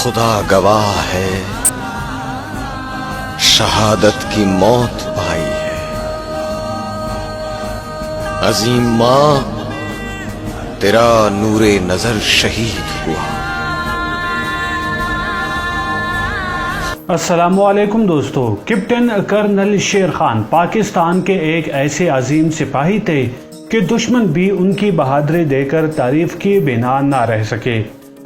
خدا گواہ ہے شہادت کی موت پائی ہے عظیم ماں تیرا نور نظر شہید ہوا۔ السلام علیکم دوستو، کیپٹن کرنل شیر خان پاکستان کے ایک ایسے عظیم سپاہی تھے کہ دشمن بھی ان کی بہادری دے کر تعریف کے بنا نہ رہ سکے۔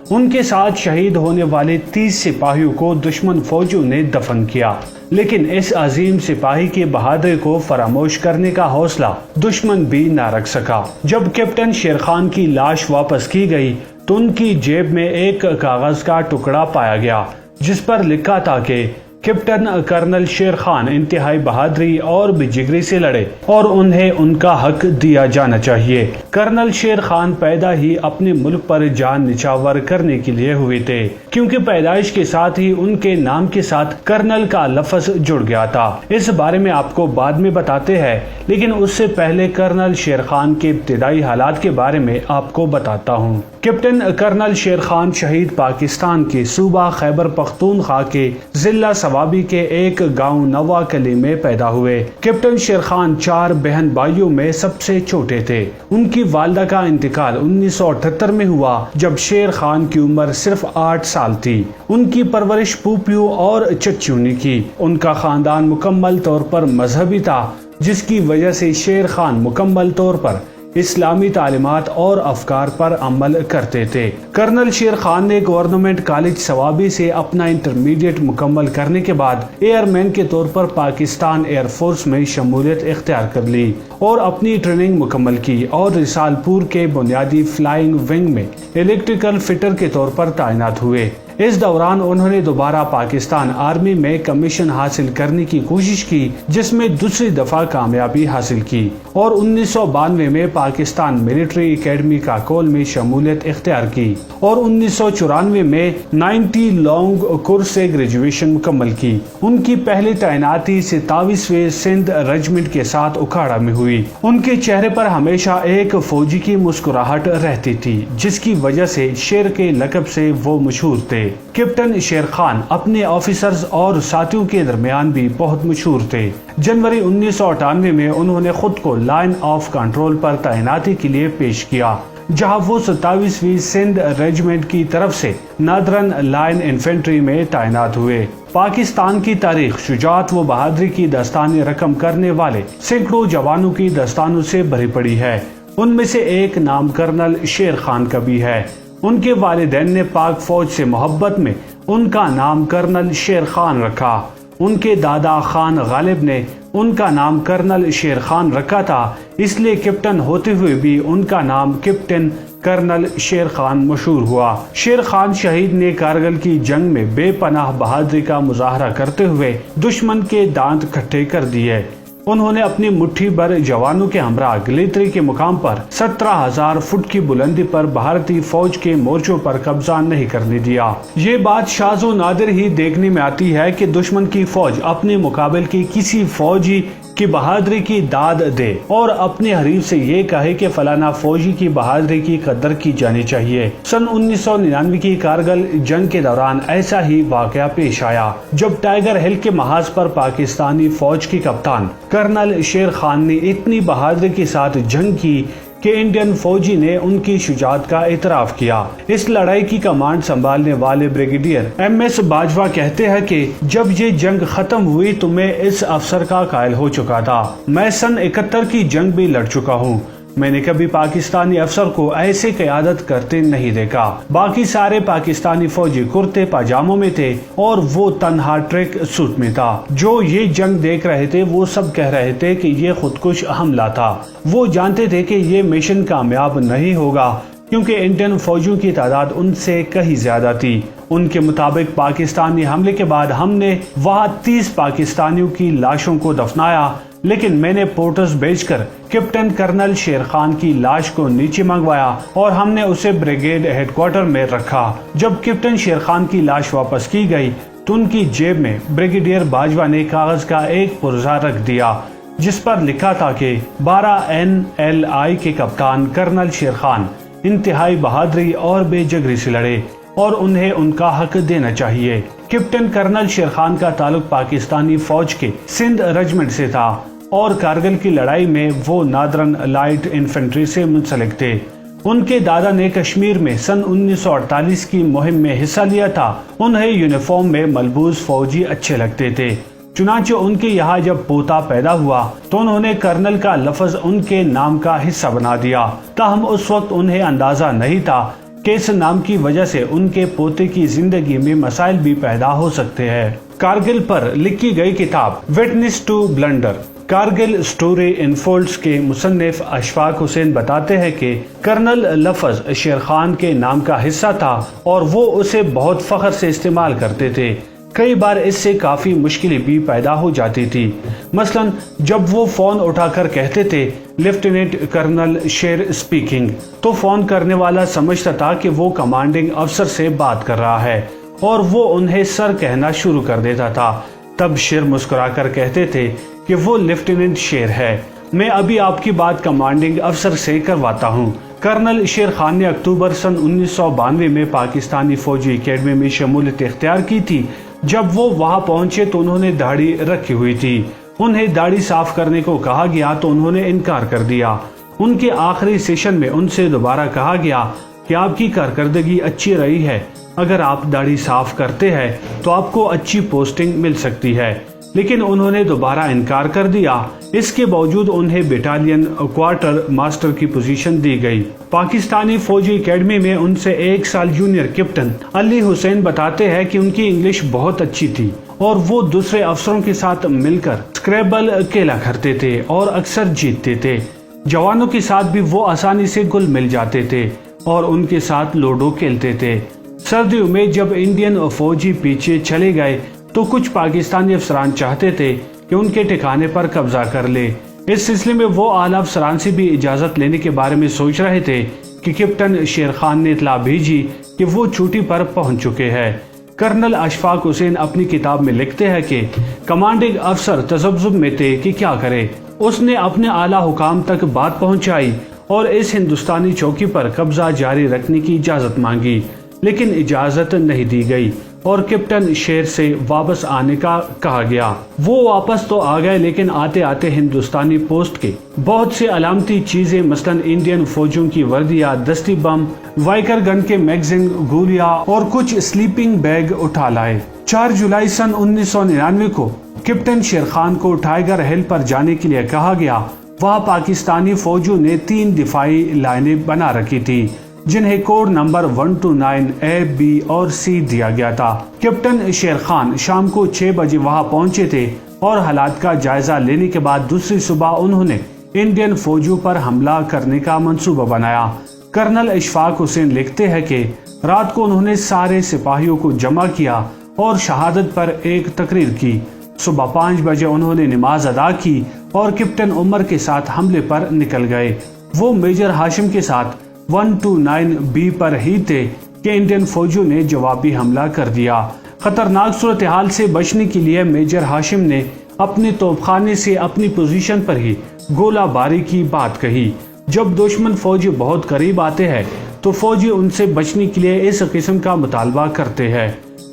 ان کے ساتھ شہید ہونے والے 30 سپاہیوں کو دشمن فوجیوں نے دفن کیا، لیکن اس عظیم سپاہی کی بہادری کو فراموش کرنے کا حوصلہ دشمن بھی نہ رکھ سکا۔ جب کیپٹن شیر خان کی لاش واپس کی گئی تو ان کی جیب میں ایک کاغذ کا ٹکڑا پایا گیا جس پر لکھا تھا کہ کیپٹن کرنل شیر خان انتہائی بہادری اور بے جگری سے لڑے اور انہیں ان کا حق دیا جانا چاہیے۔ کرنل شیر خان پیدا ہی اپنے ملک پر جان نچھاور کرنے کے لیے ہوئے تھے، کیونکہ پیدائش کے ساتھ ہی ان کے نام کے ساتھ کرنل کا لفظ جڑ گیا تھا۔ اس بارے میں آپ کو بعد میں بتاتے ہیں، لیکن اس سے پہلے کرنل شیر خان کے ابتدائی حالات کے بارے میں آپ کو بتاتا ہوں۔ کیپٹن کرنل شیر خان شہید پاکستان کے صوبہ خیبر پختونخوا کے ضلع صوابی کے ایک گاؤں نوا کلی میں پیدا ہوئے۔ کیپٹن شیر خان 4 بہن بھائیوں میں سب سے چھوٹے تھے۔ ان کی والدہ کا انتقال 1978 میں ہوا جب شیر خان کی عمر صرف 8 سال تھی۔ ان کی پرورش پھوپھیوں اور چچیوں نے کی۔ ان کا خاندان مکمل طور پر مذہبی تھا، جس کی وجہ سے شیر خان مکمل طور پر اسلامی تعلیمات اور افکار پر عمل کرتے تھے۔ کرنل شیر خان نے گورنمنٹ کالج صوابی سے اپنا انٹرمیڈیٹ مکمل کرنے کے بعد ایئر مین کے طور پر پاکستان ایئر فورس میں شمولیت اختیار کر لی اور اپنی ٹریننگ مکمل کی اور رسال پور کے بنیادی فلائنگ ونگ میں الیکٹریکل فٹر کے طور پر تعینات ہوئے۔ اس دوران انہوں نے دوبارہ پاکستان آرمی میں کمیشن حاصل کرنے کی کوشش کی، جس میں دوسری دفعہ کامیابی حاصل کی اور 1992 میں پاکستان ملٹری اکیڈمی کا کول میں شمولیت اختیار کی اور 1994 میں 90 لانگ کورس سے گریجویشن مکمل کی۔ ان کی پہلی تعیناتی 27ویں سندھ ریجمنٹ کے ساتھ اکھاڑا میں ہوئی۔ ان کے چہرے پر ہمیشہ ایک فوجی کی مسکراہٹ رہتی تھی، جس کی وجہ سے شیر کے لقب سے وہ مشہور تھے۔ کیپٹن شیر خان اپنے آفیسرز اور ساتھیوں کے درمیان بھی بہت مشہور تھے۔ جنوری 1998 میں انہوں نے خود کو لائن آف کنٹرول پر تعیناتی کے لیے پیش کیا، جہاں وہ 27ویں سندھ ریجمنٹ کی طرف سے نادرن لائن انفینٹری میں تعینات ہوئے۔ پاکستان کی تاریخ شجاعت و بہادری کی داستانیں رقم کرنے والے سینکڑوں جوانوں کی داستانوں سے بھری پڑی ہے۔ ان میں سے ایک نام کرنل شیر خان کا بھی ہے۔ ان کے والدین نے پاک فوج سے محبت میں ان کا نام کرنل شیر خان رکھا۔ ان کے دادا خان غالب نے ان کا نام کرنل شیر خان رکھا تھا، اس لیے کیپٹن ہوتے ہوئے بھی ان کا نام کیپٹن کرنل شیر خان مشہور ہوا۔ شیر خان شہید نے کارگل کی جنگ میں بے پناہ بہادری کا مظاہرہ کرتے ہوئے دشمن کے دانت کھٹے کر دیے۔ انہوں نے اپنی مٹھی بھر جوانوں کے ہمراہ گلیتری کے مقام پر 17,000 فٹ کی بلندی پر بھارتی فوج کے مورچوں پر قبضہ نہیں کرنے دیا۔ یہ بات شاذ و نادر ہی دیکھنے میں آتی ہے کہ دشمن کی فوج اپنے مقابل کی کسی فوجی کی بہادری کی داد دے اور اپنے حریف سے یہ کہے کہ فلانا فوجی کی بہادری کی قدر کی جانی چاہیے۔ سن 1999 کی کارگل جنگ کے دوران ایسا ہی واقعہ پیش آیا، جب ٹائیگر ہل کے محاذ پر پاکستانی فوج کی کپتان کرنل شیر خان نے اتنی بہادری کے ساتھ جنگ کی کہ انڈین فوجی نے ان کی شجاعت کا اعتراف کیا۔ اس لڑائی کی کمانڈ سنبھالنے والے بریگیڈیئر MS باجوہ کہتے ہیں کہ جب یہ جنگ ختم ہوئی تو میں اس افسر کا قائل ہو چکا تھا۔ میں سن 71 کی جنگ بھی لڑ چکا ہوں۔ میں نے کبھی پاکستانی افسر کو ایسے قیادت کرتے نہیں دیکھا۔ باقی سارے پاکستانی فوجی کرتے پاجاموں میں تھے اور وہ تنہا ٹریک سوٹ میں تھا۔ جو یہ جنگ دیکھ رہے تھے وہ سب کہہ رہے تھے کہ یہ خودکش حملہ تھا۔ وہ جانتے تھے کہ یہ مشن کامیاب نہیں ہوگا، کیونکہ انڈین فوجیوں کی تعداد ان سے کہیں زیادہ تھی۔ ان کے مطابق پاکستانی حملے کے بعد ہم نے وہاں 30 پاکستانیوں کی لاشوں کو دفنایا، لیکن میں نے پورٹرز بھیج کر کیپٹن کرنل شیر خان کی لاش کو نیچے منگوایا اور ہم نے اسے بریگیڈ ہیڈ کوارٹر میں رکھا۔ جب کیپٹن شیر خان کی لاش واپس کی گئی تو ان کی جیب میں بریگیڈیئر باجوہ نے کاغذ کا ایک پرزہ رکھ دیا، جس پر لکھا تھا کہ 12 NLI کے کپتان کرنل شیر خان انتہائی بہادری اور بے جگری سے لڑے۔ اور انہیں ان کا حق دینا چاہیے۔ کیپٹن کرنل شیر خان کا تعلق پاکستانی فوج کے سندھ رجمنٹ سے تھا اور کارگل کی لڑائی میں وہ نادرن لائٹ انفنٹری سے منسلک تھے۔ ان کے دادا نے کشمیر میں سن 1948 کی مہم میں حصہ لیا تھا۔ انہیں یونیفارم میں ملبوس فوجی اچھے لگتے تھے، چنانچہ ان کے یہاں جب پوتا پیدا ہوا تو انہوں نے کرنل کا لفظ ان کے نام کا حصہ بنا دیا۔ تاہم اس وقت انہیں اندازہ نہیں تھا کہ اس نام کی وجہ سے ان کے پوتے کی زندگی میں مسائل بھی پیدا ہو سکتے ہیں۔ کارگل پر لکھی گئی کتاب witness to blunder, Kargil story unfolds کے مصنف اشفاق حسین بتاتے ہیں کہ کرنل لفظ شیر خان کے نام کا حصہ تھا اور وہ اسے بہت فخر سے استعمال کرتے تھے۔ کئی بار اس سے کافی مشکلیں بھی پیدا ہو جاتی تھی، مثلا جب وہ فون اٹھا کر کہتے تھے لیفٹیننٹ کرنل شیر اسپیکنگ، تو فون کرنے والا سمجھتا تھا کہ وہ کمانڈنگ افسر سے بات کر رہا ہے اور وہ انہیں سر کہنا شروع کر دیتا تھا۔ تب شیر مسکرا کر کہتے تھے کہ وہ لیفٹیننٹ شیر ہے، میں ابھی آپ کی بات کمانڈنگ افسر سے کرواتا ہوں۔ کرنل شیر خان نے اکتوبر سن 1992 میں پاکستانی فوجی اکیڈمی میں شمولیت اختیار کی تھی۔ جب وہ وہاں پہنچے تو انہوں نے داڑھی رکھی ہوئی تھی۔ انہیں داڑھی صاف کرنے کو کہا گیا تو انہوں نے انکار کر دیا۔ ان کے آخری سیشن میں ان سے دوبارہ کہا گیا کہ آپ کی کارکردگی اچھی رہی ہے، اگر آپ داڑھی صاف کرتے ہیں تو آپ کو اچھی پوسٹنگ مل سکتی ہے، لیکن انہوں نے دوبارہ انکار کر دیا۔ اس کے باوجود انہیں بیٹالین کوارٹر ماسٹر کی پوزیشن دی گئی۔ پاکستانی فوجی اکیڈمی میں ان سے 1 سال جونیئر کیپٹن علی حسین بتاتے ہیں کہ ان کی انگلش بہت اچھی تھی اور وہ دوسرے افسروں کے ساتھ مل کر اسکریبل کھیلا کرتے تھے اور اکثر جیتتے تھے۔ جوانوں کے ساتھ بھی وہ آسانی سے گل مل جاتے تھے اور ان کے ساتھ لوڈو کھیلتے تھے۔ سردیوں میں جب انڈین فوجی پیچھے چلے گئے تو کچھ پاکستانی افسران چاہتے تھے کہ ان کے ٹھکانے پر قبضہ کر لے۔ اس سلسلے میں وہ اعلیٰ افسران سے بھی اجازت لینے کے بارے میں سوچ رہے تھے کہ کیپٹن شیر خان نے اطلاع بھیجی کہ وہ چھٹی پر پہنچ چکے ہیں۔ کرنل اشفاق حسین اپنی کتاب میں لکھتے ہیں کہ کمانڈنگ افسر تذبذب میں تھے کہ کیا کرے۔ اس نے اپنے اعلیٰ حکام تک بات پہنچائی اور اس ہندوستانی چوکی پر قبضہ جاری رکھنے کی اجازت مانگی، لیکن اجازت نہیں دی گئی اور کیپٹن شیر سے واپس آنے کا کہا گیا۔ وہ واپس تو آ گئے، لیکن آتے آتے ہندوستانی پوسٹ کے بہت سے علامتی چیزیں، مثلا انڈین فوجیوں کی وردیاں، دستی بم، وائکر گن کے میگزین، گولیاں اور کچھ سلیپنگ بیگ اٹھا لائے۔ 4 جولائی سن 1999 کو کیپٹن شیر خان کو ٹائیگر ہل پر جانے کے لیے کہا گیا۔ وہاں پاکستانی فوجیوں نے 3 دفاعی لائنیں بنا رکھی تھی، جنہیں کوڈ نمبر 129 A, B اور C دیا گیا تھا۔ کیپٹن شیر خان شام کو 6 بجے وہاں پہنچے تھے اور حالات کا جائزہ لینے کے بعد دوسری صبح انہوں نے انڈین فوجیوں پر حملہ کرنے کا منصوبہ بنایا۔ کرنل اشفاق حسین لکھتے ہیں کہ رات کو انہوں نے سارے سپاہیوں کو جمع کیا اور شہادت پر ایک تقریر کی۔ صبح 5 بجے انہوں نے نماز ادا کی اور کیپٹن عمر کے ساتھ حملے پر نکل گئے۔ وہ میجر ہاشم کے ساتھ 129 B پر ہی تھے کہ انڈین فوجیوں نے جوابی حملہ کر دیا۔ خطرناک صورتحال سے بچنے کے لیے میجر ہاشم نے اپنے توپخانے سے اپنی پوزیشن پر ہی گولہ باری کی بات کہی۔ جب دشمن فوجی بہت قریب آتے ہیں تو فوجی ان سے بچنے کے لیے اس قسم کا مطالبہ کرتے ہیں۔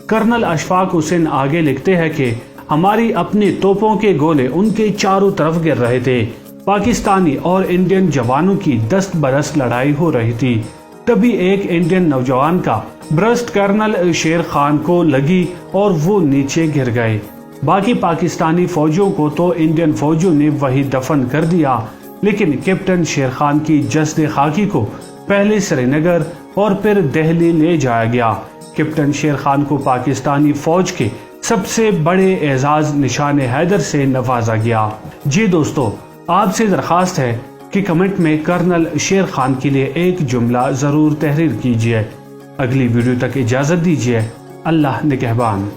کرنل اشفاق حسین آگے لکھتے ہیں کہ ہماری اپنی توپوں کے گولے ان کے چاروں طرف گر رہے تھے۔ پاکستانی اور انڈین جوانوں کی دست برست لڑائی ہو رہی تھی۔ تبھی ایک انڈین نوجوان کا برسٹ کرنل شیر خان کو لگی اور وہ نیچے گر گئے۔ باقی پاکستانی فوجیوں کو تو انڈین فوجیوں نے وہی دفن کر دیا، لیکن کیپٹن شیر خان کی جسد خاکی کو پہلے سری نگر اور پھر دہلی لے جایا گیا۔ کیپٹن شیر خان کو پاکستانی فوج کے سب سے بڑے اعزاز نشان حیدر سے نوازا گیا۔ جی دوستو، آپ سے درخواست ہے کہ کمنٹ میں کرنل شیر خان کے لیے ایک جملہ ضرور تحریر کیجیے۔ اگلی ویڈیو تک اجازت دیجیے۔ اللہ نگہبان۔